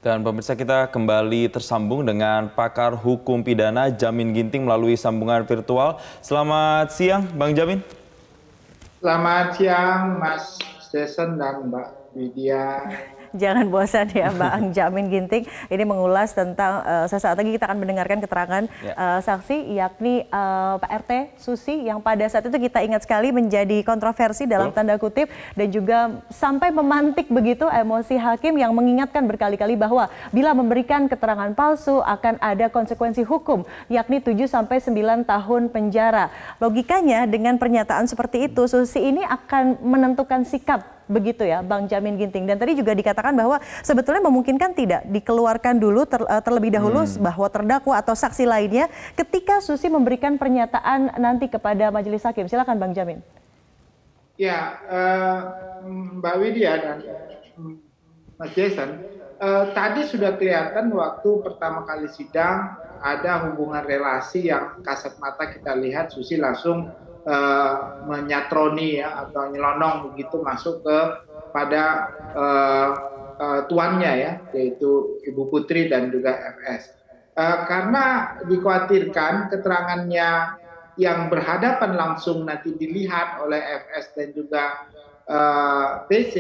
Dan pemirsa, kita kembali tersambung dengan pakar hukum pidana Jamin Ginting melalui sambungan virtual. Selamat siang Bang Jamin. Selamat siang Mas Jason dan Mbak Widya. Jangan bosan ya Bang Jamin Ginting. Ini mengulas tentang sesaat lagi kita akan mendengarkan keterangan saksi yakni Pak RT Susi yang pada saat itu kita ingat sekali menjadi kontroversi dalam tanda kutip dan juga sampai memantik begitu emosi hakim yang mengingatkan berkali-kali bahwa bila memberikan keterangan palsu akan ada konsekuensi hukum yakni 7-9 tahun penjara. Logikanya dengan pernyataan seperti itu Susi ini akan menentukan sikap begitu ya Bang Jamin Ginting, dan tadi juga dikatakan bahwa sebetulnya memungkinkan tidak dikeluarkan dulu terlebih dahulu bahwa terdakwa atau saksi lainnya ketika Susi memberikan pernyataan nanti kepada majelis hakim. Silakan Bang Jamin. Ya, Mbak Widya dan Mas Jason, tadi sudah kelihatan waktu pertama kali sidang ada hubungan relasi yang kasat mata kita lihat Susi langsung menyatroni ya atau nyelonong begitu masuk ke pada tuannya ya, yaitu Ibu Putri dan juga FS. Karena dikhawatirkan keterangannya yang berhadapan langsung nanti dilihat oleh FS dan juga PC,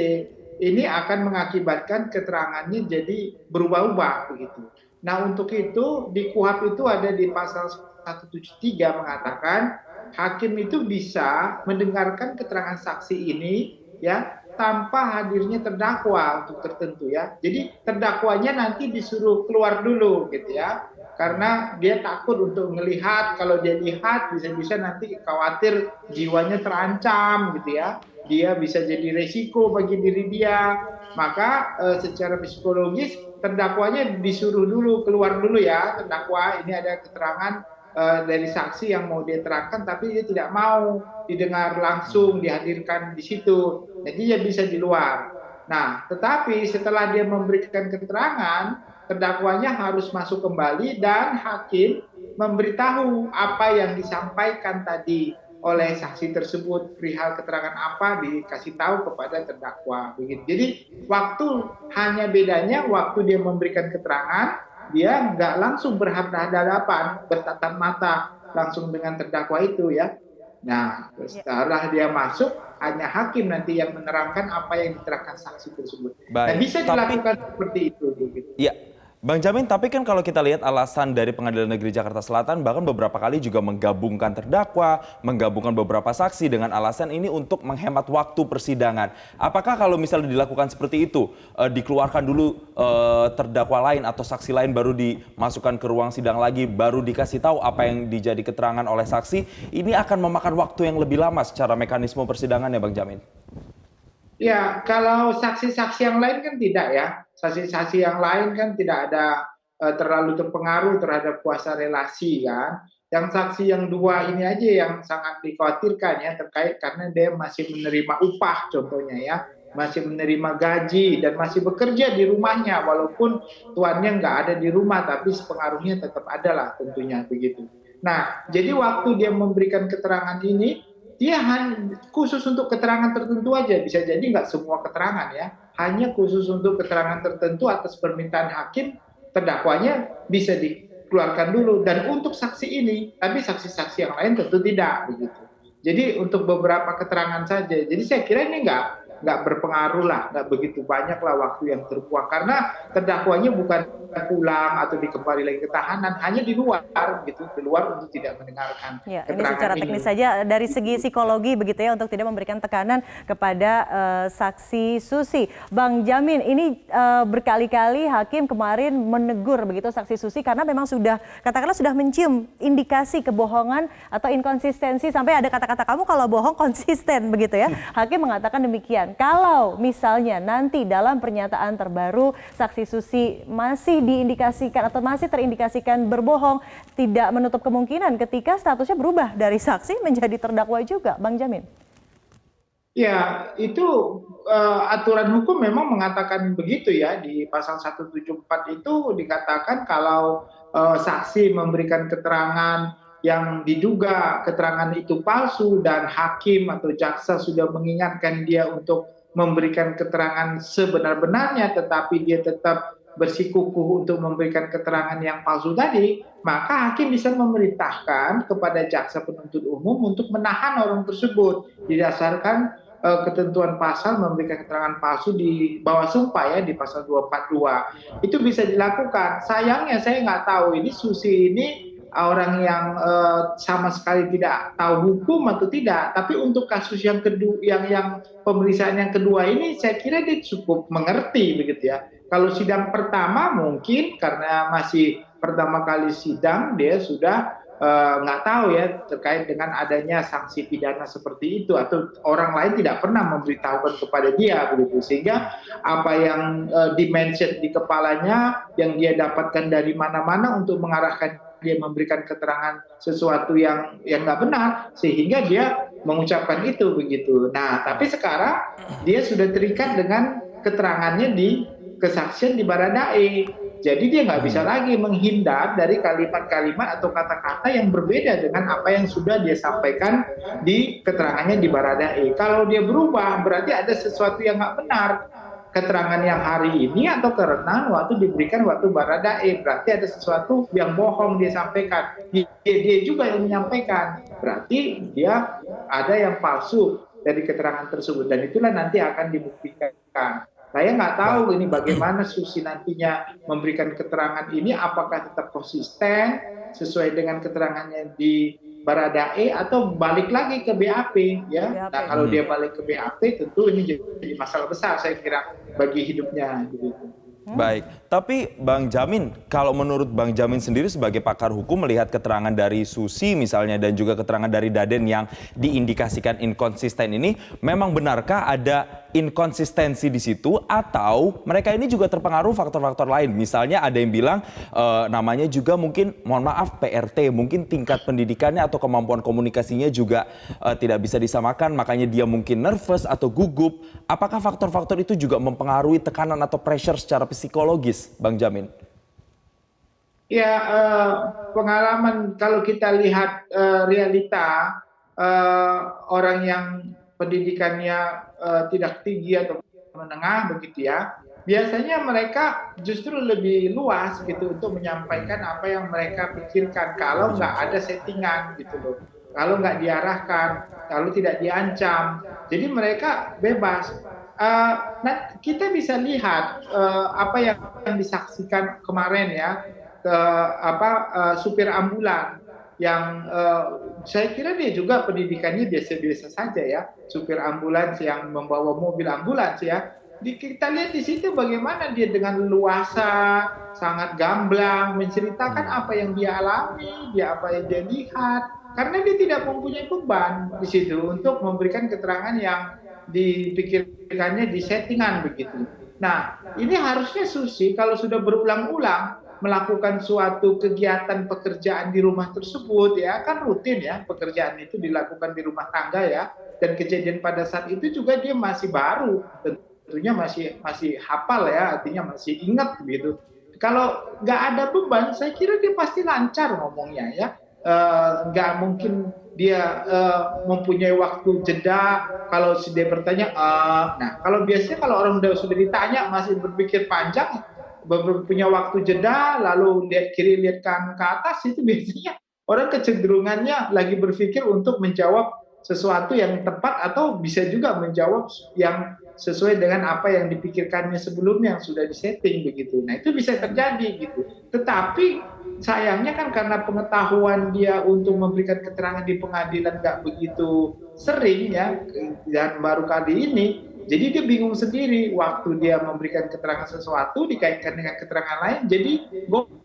ini akan mengakibatkan keterangannya jadi berubah-ubah begitu. Nah, untuk itu di KUHP itu ada di pasal 173 mengatakan hakim itu bisa mendengarkan keterangan saksi ini ya tanpa hadirnya terdakwa untuk tertentu ya. Jadi terdakwanya nanti disuruh keluar dulu gitu ya. Karena dia takut untuk melihat, kalau dia lihat bisa-bisa nanti khawatir jiwanya terancam gitu ya. Dia bisa jadi resiko bagi diri dia. Maka secara psikologis terdakwanya disuruh dulu keluar dulu ya. Terdakwa ini ada keterangan dari saksi yang mau dia terangkan tapi dia tidak mau didengar langsung, dihadirkan di situ. Jadi dia bisa di luar. Nah, tetapi setelah dia memberikan keterangan, terdakwanya harus masuk kembali dan hakim memberitahu apa yang disampaikan tadi oleh saksi tersebut, perihal keterangan apa dikasih tahu kepada terdakwa. Begitu. Jadi waktu hanya bedanya waktu dia memberikan keterangan dia nggak langsung berhadapan, bertatap mata langsung dengan terdakwa itu ya. Nah, setelah dia masuk, hanya hakim nanti yang menerangkan apa yang diterangkan saksi tersebut. Nah, bisa dilakukan seperti itu. Gitu. Ya, Bang Jamin, tapi kan kalau kita lihat alasan dari Pengadilan Negeri Jakarta Selatan bahkan beberapa kali juga menggabungkan terdakwa, menggabungkan beberapa saksi dengan alasan ini untuk menghemat waktu persidangan. Apakah kalau misalnya dilakukan seperti itu, dikeluarkan dulu terdakwa lain atau saksi lain baru dimasukkan ke ruang sidang lagi, baru dikasih tahu apa yang dijadi keterangan oleh saksi, ini akan memakan waktu yang lebih lama secara mekanisme persidangan ya Bang Jamin? Ya, kalau saksi-saksi yang lain kan tidak ya. Saksi-saksi yang lain kan tidak ada terlalu terpengaruh terhadap kuasa relasi kan. Yang saksi yang dua ini aja yang sangat dikhawatirkan ya terkait karena dia masih menerima upah contohnya ya. Masih menerima gaji dan masih bekerja di rumahnya walaupun tuannya nggak ada di rumah tapi pengaruhnya tetap ada lah tentunya begitu. Nah, jadi waktu dia memberikan keterangan ini dia hanya khusus untuk keterangan tertentu aja, bisa jadi nggak semua keterangan ya, hanya khusus untuk keterangan tertentu atas permintaan hakim, terdakwanya bisa dikeluarkan dulu dan untuk saksi ini, tapi saksi-saksi yang lain tentu tidak begitu. Jadi untuk beberapa keterangan saja. Jadi saya kira ini nggak berpengaruh lah, nggak begitu banyak lah waktu yang terbuang karena terdakwanya bukan pulang atau dikembali lagi ke tahanan, hanya di luar gitu, di luar untuk tidak mendengarkan ya, keterangan ini secara teknis saja dari segi psikologi begitu ya untuk tidak memberikan tekanan kepada saksi Susi. Bang Jamin, ini berkali-kali hakim kemarin menegur begitu saksi Susi karena memang sudah katakanlah sudah mencium indikasi kebohongan atau inkonsistensi sampai ada kata-kata kamu kalau bohong konsisten begitu ya. Hakim mengatakan demikian. Kalau misalnya nanti dalam pernyataan terbaru saksi Susi masih diindikasikan atau masih terindikasikan berbohong, tidak menutup kemungkinan ketika statusnya berubah dari saksi menjadi terdakwa juga, Bang Jamin. Ya, itu aturan hukum memang mengatakan begitu ya. Di pasal 174 itu dikatakan kalau saksi memberikan keterangan yang diduga keterangan itu palsu dan hakim atau jaksa sudah mengingatkan dia untuk memberikan keterangan sebenar-benarnya tetapi dia tetap bersikukuh untuk memberikan keterangan yang palsu tadi, maka hakim bisa memerintahkan kepada jaksa penuntut umum untuk menahan orang tersebut didasarkan ketentuan pasal memberikan keterangan palsu di bawah sumpah ya, di pasal 242. Itu bisa dilakukan. Sayangnya saya nggak tahu ini Susi ini orang yang sama sekali tidak tahu hukum atau tidak. Tapi untuk kasus yang kedua, yang pemeriksaan yang kedua ini, saya kira dia cukup mengerti begitu ya. Kalau sidang pertama mungkin karena masih pertama kali sidang, dia sudah nggak tahu ya terkait dengan adanya sanksi pidana seperti itu, atau orang lain tidak pernah memberitahukan kepada dia begitu, sehingga apa yang dimention di kepalanya yang dia dapatkan dari mana-mana untuk mengarahkan dia memberikan keterangan sesuatu yang nggak benar, sehingga dia mengucapkan itu begitu. Nah, tapi sekarang dia sudah terikat dengan keterangannya di kesaksian di Baradae. Jadi dia nggak bisa lagi menghindar dari kalimat-kalimat atau kata-kata yang berbeda dengan apa yang sudah dia sampaikan di keterangannya di Baradae. Kalau dia berubah, berarti ada sesuatu yang nggak benar. Keterangan yang hari ini atau karena waktu diberikan waktu Baradae, berarti ada sesuatu yang bohong dia sampaikan. Dia juga yang menyampaikan, berarti dia ada yang palsu dari keterangan tersebut, dan itulah nanti akan dibuktikan. Saya nggak tahu ini bagaimana Susi nantinya memberikan keterangan ini, apakah tetap konsisten sesuai dengan keterangannya di Baradae atau balik lagi ke BAP ya. Nah, kalau dia balik ke BAP tentu ini jadi masalah besar saya kira bagi hidupnya gitu. Baik, tapi Bang Jamin, kalau menurut Bang Jamin sendiri sebagai pakar hukum melihat keterangan dari Susi misalnya dan juga keterangan dari Daden yang diindikasikan inkonsisten ini, memang benarkah ada inkonsistensi di situ atau mereka ini juga terpengaruh faktor-faktor lain? Misalnya ada yang bilang namanya juga mungkin, mohon maaf, PRT, mungkin tingkat pendidikannya atau kemampuan komunikasinya juga tidak bisa disamakan, makanya dia mungkin nervous atau gugup. Apakah faktor-faktor itu juga mempengaruhi tekanan atau pressure secara psikologis, Bang Jamin? Ya, pengalaman kalau kita lihat realita orang yang pendidikannya tidak tinggi atau menengah begitu ya, biasanya mereka justru lebih luas gitu untuk menyampaikan apa yang mereka pikirkan kalau nggak ada settingan gitu loh, kalau nggak diarahkan, kalau tidak diancam, jadi mereka bebas. Nah, kita bisa lihat apa yang disaksikan kemarin ya, supir ambulan yang saya kira dia juga pendidikannya biasa-biasa saja ya, supir ambulans yang membawa mobil ambulans ya. Kita lihat di situ bagaimana dia dengan leluasa, sangat gamblang menceritakan apa yang dia alami, apa yang dia lihat, karena dia tidak mempunyai beban di situ untuk memberikan keterangan yang dipikirkannya di settingan begitu. Nah, ini harusnya Susi kalau sudah berulang-ulang melakukan suatu kegiatan pekerjaan di rumah tersebut ya, kan rutin ya pekerjaan itu dilakukan di rumah tangga ya, dan kejadian pada saat itu juga dia masih baru, tentunya masih hafal ya, artinya masih ingat begitu. Kalau nggak ada beban, saya kira dia pasti lancar ngomongnya ya. Nggak mungkin dia mempunyai waktu jeda kalau dia bertanya. Nah, kalau biasanya kalau orang sudah ditanya masih berpikir panjang, punya waktu jeda, lalu lihat kiri lihat kanan ke atas, itu biasanya orang kecenderungannya lagi berpikir untuk menjawab sesuatu yang tepat atau bisa juga menjawab yang sesuai dengan apa yang dipikirkannya sebelumnya yang sudah disetting begitu. Nah, itu bisa terjadi gitu. Tetapi sayangnya kan karena pengetahuan dia untuk memberikan keterangan di pengadilan nggak begitu sering ya, dan baru kali ini, jadi dia bingung sendiri waktu dia memberikan keterangan sesuatu dikaitkan dengan keterangan lain, jadi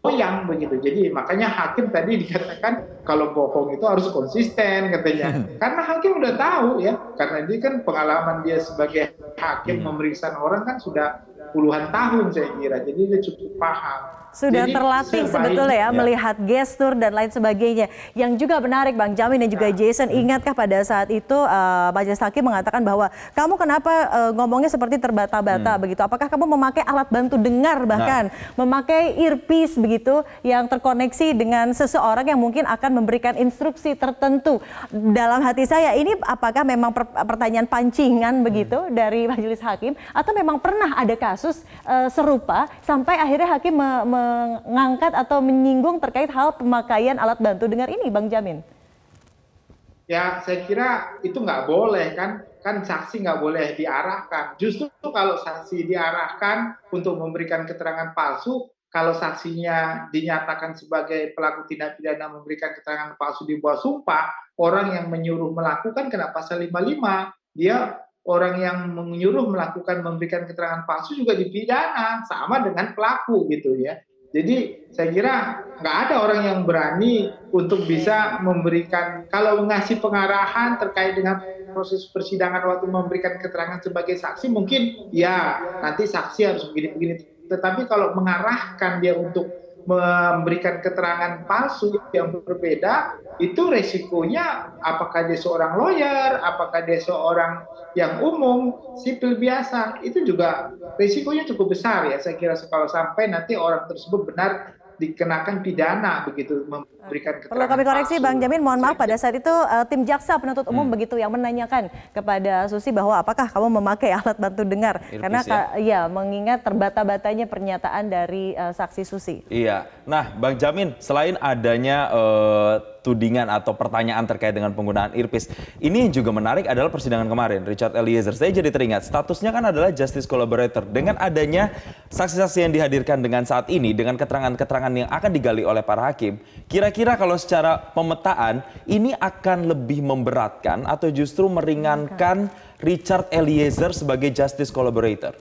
goyang begitu. Jadi makanya hakim tadi dikatakan kalau bohong itu harus konsisten katanya. Karena hakim udah tahu ya, karena dia kan pengalaman dia sebagai hakim memeriksa orang kan sudah puluhan tahun saya kira, jadi dia cukup paham. sudah Jadi terlatih sebetulnya ya, melihat gestur dan lain sebagainya. Yang juga menarik Bang Jamin dan juga Jason, ingatkah pada saat itu Majelis Hakim mengatakan bahwa kamu kenapa ngomongnya seperti terbata-bata begitu? Apakah kamu memakai alat bantu dengar, bahkan memakai earpiece begitu yang terkoneksi dengan seseorang yang mungkin akan memberikan instruksi tertentu? Dalam hati saya ini apakah memang pertanyaan pancingan begitu dari Majelis Hakim, atau memang pernah ada kasus serupa sampai akhirnya hakim mengangkat atau menyinggung terkait hal pemakaian alat bantu dengar ini, Bang Jamin? Ya, saya kira itu nggak boleh kan saksi nggak boleh diarahkan. Justru kalau saksi diarahkan untuk memberikan keterangan palsu, kalau saksinya dinyatakan sebagai pelaku tindak pidana memberikan keterangan palsu di bawah sumpah, orang yang menyuruh melakukan kena pasal 55, dia orang yang menyuruh melakukan memberikan keterangan palsu juga dipidana sama dengan pelaku gitu ya. Jadi saya kira nggak ada orang yang berani untuk bisa memberikan, kalau ngasih pengarahan terkait dengan proses persidangan waktu memberikan keterangan sebagai saksi mungkin ya nanti saksi harus begini-begini. Tetapi kalau mengarahkan dia untuk memberikan keterangan palsu yang berbeda, itu resikonya apakah dia seorang lawyer, apakah dia seorang yang umum, sipil biasa, itu juga resikonya cukup besar ya. Saya kira kalau sampai nanti orang tersebut benar dikenakan pidana begitu memberikan keterangan. Perlu kami koreksi palsu. Bang Jamin, mohon maaf pada saat itu tim jaksa penuntut umum begitu yang menanyakan kepada Susi bahwa apakah kamu memakai alat bantu dengar, karena ya mengingat terbata-batanya pernyataan dari saksi Susi. Iya. Nah, Bang Jamin, selain adanya tudingan atau pertanyaan terkait dengan penggunaan earpiece, ini juga menarik adalah persidangan kemarin Richard Eliezer. Saya jadi teringat statusnya kan adalah justice collaborator. Dengan adanya saksi-saksi yang dihadirkan dengan saat ini, dengan keterangan-keterangan yang akan digali oleh para hakim, kira-kira kalau secara pemetaan ini akan lebih memberatkan atau justru meringankan Richard Eliezer sebagai justice collaborator?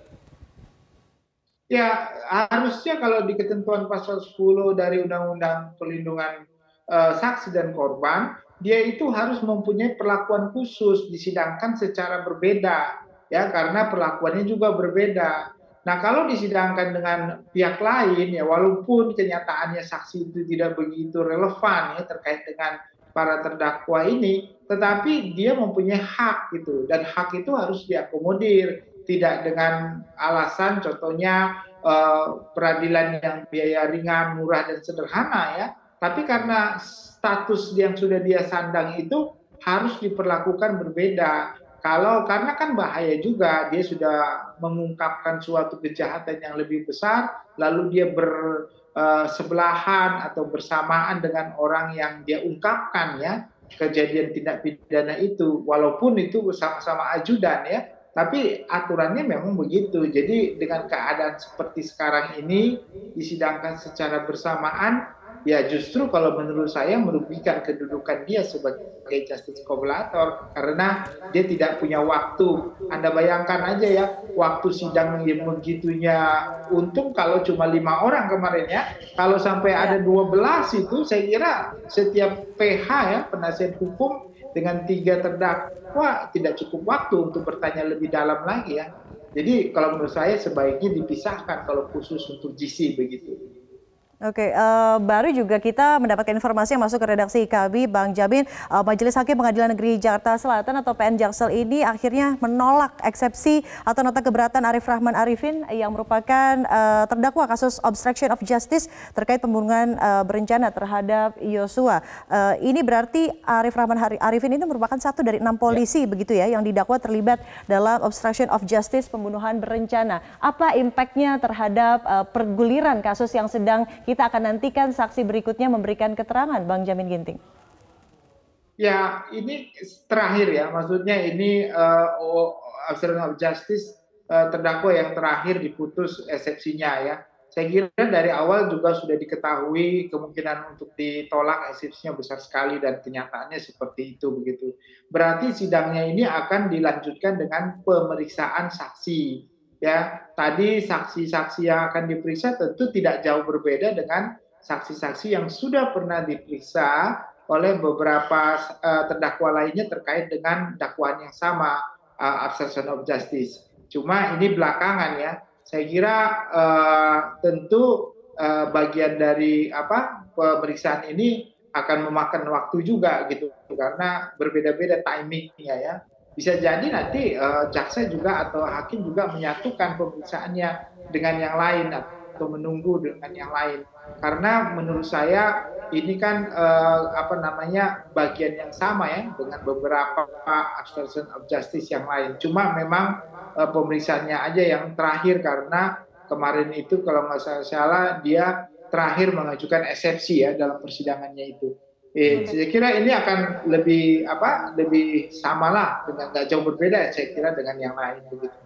Ya, harusnya kalau di ketentuan pasal 10 dari Undang-Undang Perlindungan Saksi dan Korban, dia itu harus mempunyai perlakuan khusus, disidangkan secara berbeda, ya karena perlakuannya juga berbeda. Nah, kalau disidangkan dengan pihak lain, ya walaupun kenyataannya saksi itu tidak begitu relevan ya terkait dengan para terdakwa ini, tetapi dia mempunyai hak gitu, dan hak itu harus diakomodir. Tidak dengan alasan contohnya peradilan yang biaya ringan, murah, dan sederhana ya. Tapi karena status yang sudah dia sandang itu harus diperlakukan berbeda. Karena kan bahaya juga, dia sudah mengungkapkan suatu kejahatan yang lebih besar, lalu dia bersebelahan atau bersamaan dengan orang yang dia ungkapkan ya kejadian tindak pidana itu, walaupun itu sama-sama ajudan ya. Tapi aturannya memang begitu. Jadi dengan keadaan seperti sekarang ini disidangkan secara bersamaan, ya justru kalau menurut saya merugikan kedudukan dia sebagai justice collaborator karena dia tidak punya waktu. Anda bayangkan aja ya, waktu sidang yang begitunya, untung kalau cuma 5 orang kemarin ya. Kalau sampai ada 12 itu saya kira setiap PH ya, penasihat hukum dengan 3 terdakwa tidak cukup waktu untuk bertanya lebih dalam lagi ya. Jadi kalau menurut saya sebaiknya dipisahkan kalau khusus untuk GC begitu. Oke, baru juga kita mendapatkan informasi yang masuk ke redaksi kami, Bang Jamin, Majelis Hakim Pengadilan Negeri Jakarta Selatan atau PN Jaksel ini akhirnya menolak eksepsi atau nota keberatan Arif Rahman Arifin yang merupakan terdakwa kasus obstruction of justice terkait pembunuhan berencana terhadap Yosua. Ini berarti Arif Rahman Arifin ini merupakan satu dari 6 polisi begitu ya yang didakwa terlibat dalam obstruction of justice pembunuhan berencana. Apa impactnya terhadap perguliran kasus yang sedang kita akan nantikan saksi berikutnya memberikan keterangan, Bang Jamin Ginting? Ya, ini terakhir ya, maksudnya ini obstruction of justice terdakwa yang terakhir diputus eksepsinya ya. Saya kira dari awal juga sudah diketahui kemungkinan untuk ditolak eksepsinya besar sekali dan kenyataannya seperti itu begitu. Berarti sidangnya ini akan dilanjutkan dengan pemeriksaan saksi. Ya, tadi saksi-saksi yang akan diperiksa tentu tidak jauh berbeda dengan saksi-saksi yang sudah pernah diperiksa oleh beberapa terdakwa lainnya terkait dengan dakwaan yang sama, obstruction of justice. Cuma ini belakangan ya. Saya kira tentu bagian dari pemeriksaan ini akan memakan waktu juga gitu karena berbeda-beda timingnya ya. Bisa jadi nanti jaksa juga atau hakim juga menyatukan pemeriksaannya dengan yang lain atau menunggu dengan yang lain. Karena menurut saya ini kan bagian yang sama ya dengan beberapa obstruction of justice yang lain. Cuma memang pemeriksaannya aja yang terakhir karena kemarin itu kalau nggak salah dia terakhir mengajukan eksepsi ya dalam persidangannya itu. Saya kira ini akan lebih lebih samalah dengan nggak jauh berbeda saya kira dengan yang lain begitu.